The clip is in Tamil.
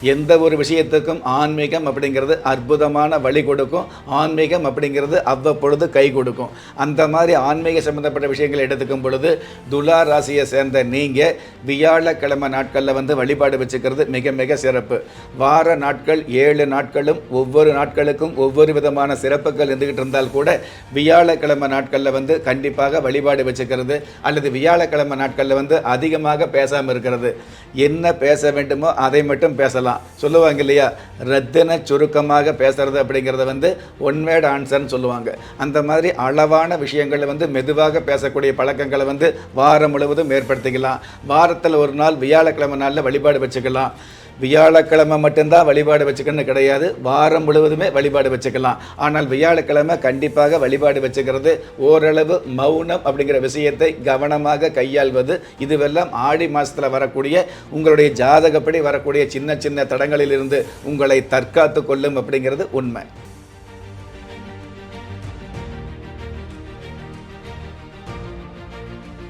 எந்த ஒரு விஷயத்துக்கும் ஆன்மீகம் அப்படிங்கிறது அற்புதமான வழி கொடுக்கும். ஆன்மீகம் அப்படிங்கிறது அவ்வப்பொழுது கை கொடுக்கும். அந்த மாதிரி ஆன்மீக சம்பந்தப்பட்ட விஷயங்களை எடுத்துக்கும் பொழுது துலா ராசியை சேர்ந்த நீங்கள் வியாழக்கிழமை நாட்களில் வழிபாடு வச்சுக்கிறது மிக மிக சிறப்பு. வார நாட்கள் 7 நாட்களும் ஒவ்வொரு நாட்களுக்கும் ஒவ்வொரு விதமான சிறப்புகள் இருந்துகிட்டு இருந்தால் கூட வியாழக்கிழமை நாட்களில் கண்டிப்பாக வழிபாடு வச்சுக்கிறது அல்லது வியாழக்கிழமை நாட்களில் அதிகமாக பேசாமல் இருக்கிறது. என்ன பேச வேண்டுமோ அதை மட்டும் பேசலாம். சொல்லுவாங்க இல்லையா, ரத்தின சுருக்கமாக பேசுறது அப்படிங்கிறத ஒன் வேர்ட் ஆன்சர்னு சொல்லுவாங்க. அந்த மாதிரி அளவான விஷயங்களை மெதுவாக பேசக்கூடிய பழக்கங்களை வாரம் முழுவதும் ஏற்படுத்திக்கலாம். வாரத்தில் ஒரு நாள் வியாழக்கிழமை நாளில் வழிபாடு வச்சுக்கலாம். வியாழக்கிழமை மட்டும்தான் வழிபாடு வச்சுக்கணும்னு கிடையாது, வாரம் முழுவதுமே வழிபாடு வச்சுக்கலாம். ஆனால் வியாழக்கிழமை கண்டிப்பாக வழிபாடு வச்சுக்கிறது, ஓரளவு மௌனம் அப்படிங்கிற விஷயத்தை கவனமாக கையாள்வது, இதுவெல்லாம் ஆடி மாதத்தில் வரக்கூடிய உங்களுடைய ஜாதகப்படி வரக்கூடிய சின்ன சின்ன தடங்களிலிருந்து உங்களை தற்காத்து கொள்ளும் அப்படிங்கிறது உண்மை.